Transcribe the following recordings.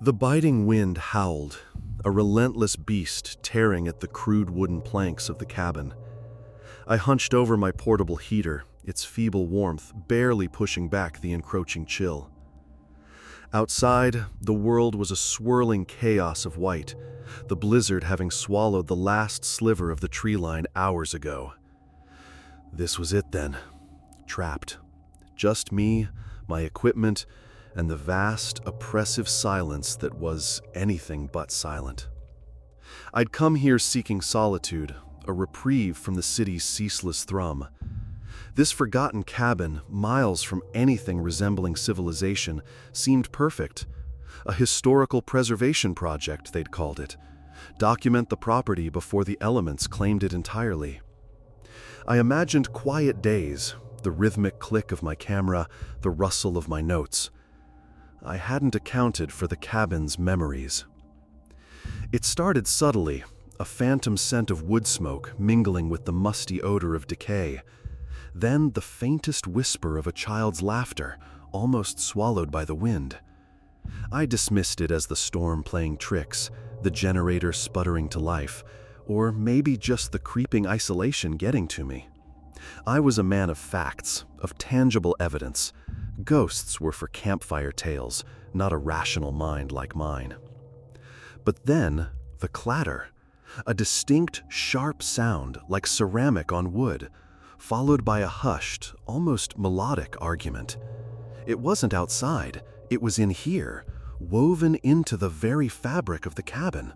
The biting wind howled, a relentless beast tearing at the crude wooden planks of the cabin. I hunched over my portable heater, its feeble warmth barely pushing back the encroaching chill. Outside, the world was a swirling chaos of white, the blizzard having swallowed the last sliver of the tree line hours ago. This was it then. Trapped. Just me, my equipment, and the vast, oppressive silence that was anything but silent. I'd come here seeking solitude, a reprieve from the city's ceaseless thrum. This forgotten cabin, miles from anything resembling civilization, seemed perfect. A historical preservation project, they'd called it. Document the property before the elements claimed it entirely. I imagined quiet days, the rhythmic click of my camera, the rustle of my notes. I hadn't accounted for the cabin's memories. It started subtly, a phantom scent of wood smoke mingling with the musty odor of decay. Then the faintest whisper of a child's laughter, almost swallowed by the wind. I dismissed it as the storm playing tricks, the generator sputtering to life, or maybe just the creeping isolation getting to me. I was a man of facts, of tangible evidence. Ghosts were for campfire tales, not a rational mind like mine. But then, the clatter. A distinct, sharp sound like ceramic on wood, followed by a hushed, almost melodic argument. It wasn't outside, it was in here, woven into the very fabric of the cabin.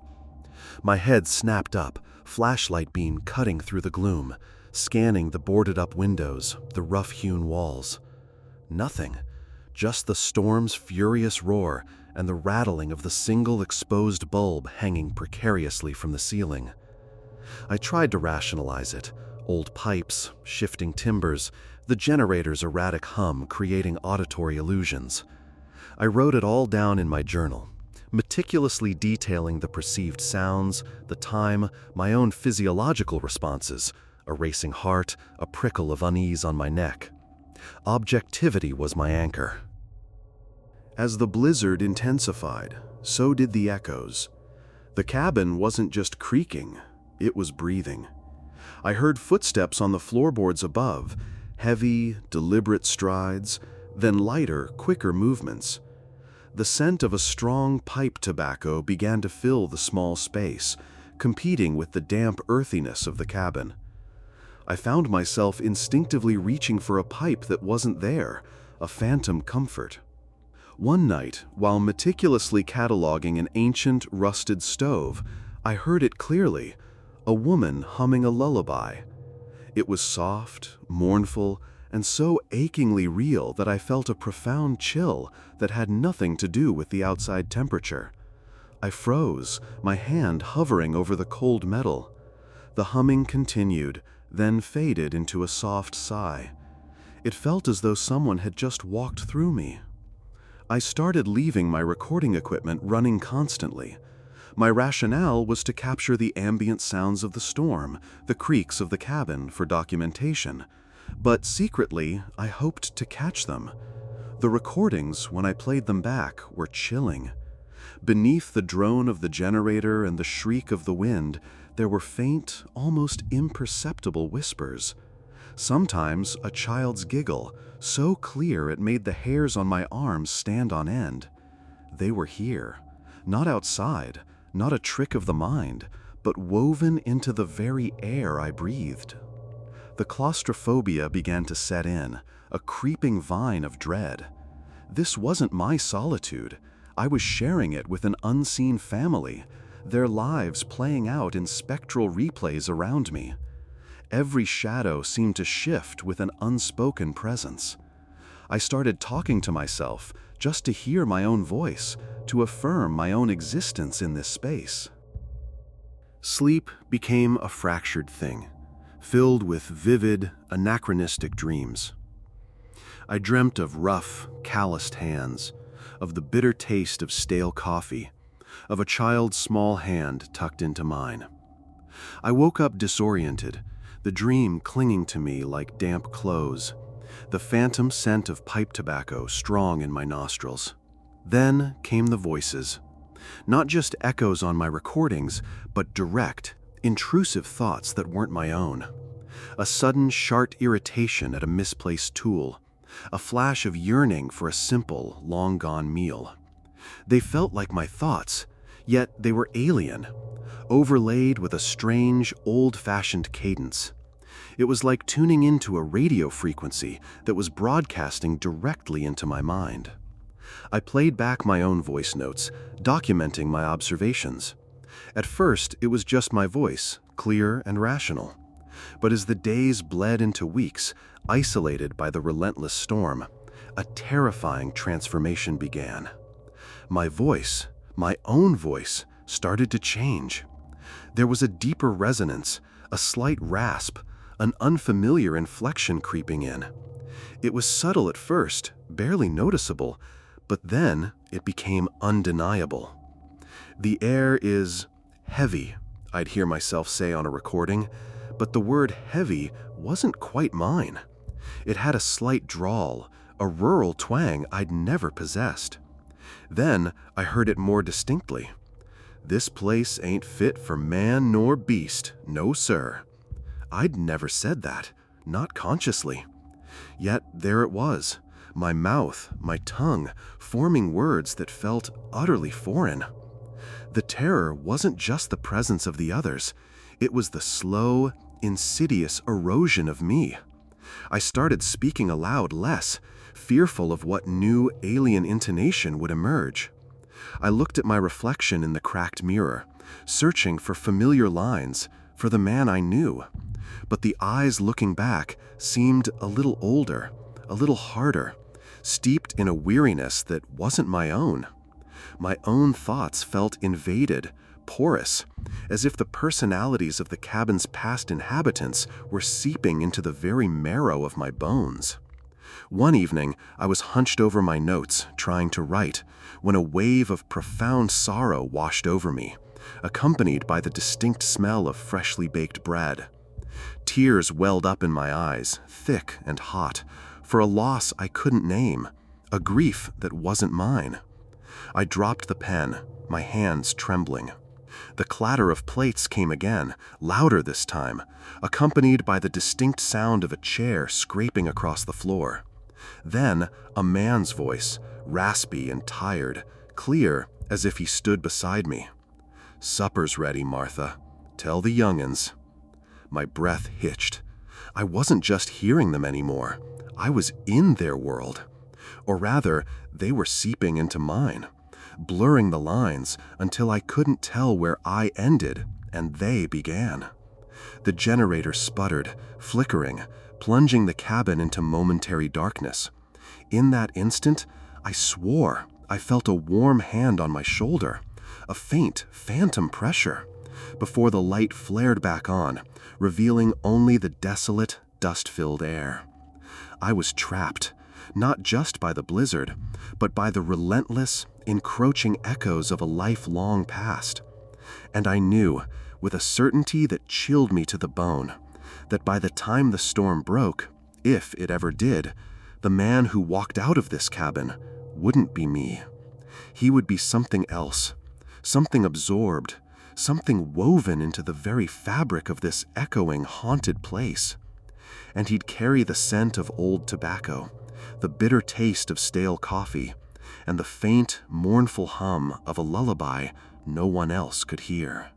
My head snapped up, flashlight beam cutting through the gloom, scanning the boarded-up windows, the rough-hewn walls. Nothing, just the storm's furious roar and the rattling of the single exposed bulb hanging precariously from the ceiling. I tried to rationalize it. Old pipes, shifting timbers, the generator's erratic hum creating auditory illusions. I wrote it all down in my journal, meticulously detailing the perceived sounds, the time, my own physiological responses, a racing heart, a prickle of unease on my neck. Objectivity was my anchor. As the blizzard intensified, so did the echoes. The cabin wasn't just creaking, it was breathing. I heard footsteps on the floorboards above, heavy, deliberate strides, then lighter, quicker movements. The scent of a strong pipe tobacco began to fill the small space, competing with the damp earthiness of the cabin. I found myself instinctively reaching for a pipe that wasn't there, a phantom comfort. One night, while meticulously cataloging an ancient, rusted stove, I heard it clearly, a woman humming a lullaby. It was soft, mournful, and so achingly real that I felt a profound chill that had nothing to do with the outside temperature. I froze, my hand hovering over the cold metal. The humming continued, then faded into a soft sigh. It felt as though someone had just walked through me. I started leaving my recording equipment running constantly. My rationale was to capture the ambient sounds of the storm, the creaks of the cabin for documentation. But secretly, I hoped to catch them. The recordings, when I played them back, were chilling. Beneath the drone of the generator and the shriek of the wind, there were faint, almost imperceptible whispers. Sometimes a child's giggle, so clear it made the hairs on my arms stand on end. They were here, not outside, not a trick of the mind, but woven into the very air I breathed. The claustrophobia began to set in, a creeping vine of dread. This wasn't my solitude. I was sharing it with an unseen family, their lives playing out in spectral replays around me. Every shadow seemed to shift with an unspoken presence. I started talking to myself just to hear my own voice, to affirm my own existence in this space. Sleep became a fractured thing, filled with vivid, anachronistic dreams. I dreamt of rough, calloused hands, of the bitter taste of stale coffee, of a child's small hand tucked into mine. I woke up disoriented, the dream clinging to me like damp clothes, the phantom scent of pipe tobacco strong in my nostrils. Then came the voices, Not just echoes on my recordings, but direct, intrusive thoughts that weren't my own. A sudden, sharp irritation at a misplaced tool. A flash of yearning for a simple, long-gone meal. They felt like my thoughts, yet they were alien, overlaid with a strange, old-fashioned cadence. It was like tuning into a radio frequency that was broadcasting directly into my mind. I played back my own voice notes, documenting my observations. At first, it was just my voice, clear and rational. But as the days bled into weeks, isolated by the relentless storm, a terrifying transformation began. My voice, my own voice, started to change. There was a deeper resonance, a slight rasp, an unfamiliar inflection creeping in. It was subtle at first, barely noticeable, but then it became undeniable. "The air is heavy," I'd hear myself say on a recording, but the word heavy wasn't quite mine. It had a slight drawl, a rural twang I'd never possessed. Then I heard it more distinctly. "This place ain't fit for man nor beast, no sir." I'd never said that, not consciously. Yet there it was, my mouth, my tongue, forming words that felt utterly foreign. The terror wasn't just the presence of the others, it was the slow, insidious erosion of me. I started speaking aloud less, fearful of what new, alien intonation would emerge. I looked at my reflection in the cracked mirror, searching for familiar lines, for the man I knew. But the eyes looking back seemed a little older, a little harder, steeped in a weariness that wasn't my own. My own thoughts felt invaded, porous, as if the personalities of the cabin's past inhabitants were seeping into the very marrow of my bones. One evening, I was hunched over my notes, trying to write, when a wave of profound sorrow washed over me, accompanied by the distinct smell of freshly baked bread. Tears welled up in my eyes, thick and hot, for a loss I couldn't name, a grief that wasn't mine. I dropped the pen, my hands trembling. The clatter of plates came again, louder this time, accompanied by the distinct sound of a chair scraping across the floor. Then a man's voice, raspy and tired, clear as if he stood beside me. "Supper's ready, Martha. Tell the young'uns." My breath hitched. I wasn't just hearing them anymore. I was in their world. Or rather, they were seeping into mine, blurring the lines until I couldn't tell where I ended and they began. The generator sputtered, flickering, plunging the cabin into momentary darkness. In that instant, I swore I felt a warm hand on my shoulder, a faint, phantom pressure, before the light flared back on, revealing only the desolate, dust-filled air. I was trapped, not just by the blizzard, but by the relentless, encroaching echoes of a life long past. And I knew, with a certainty that chilled me to the bone, that by the time the storm broke, if it ever did, the man who walked out of this cabin wouldn't be me. He would be something else, something absorbed, something woven into the very fabric of this echoing, haunted place. And he'd carry the scent of old tobacco, the bitter taste of stale coffee, and the faint, mournful hum of a lullaby no one else could hear.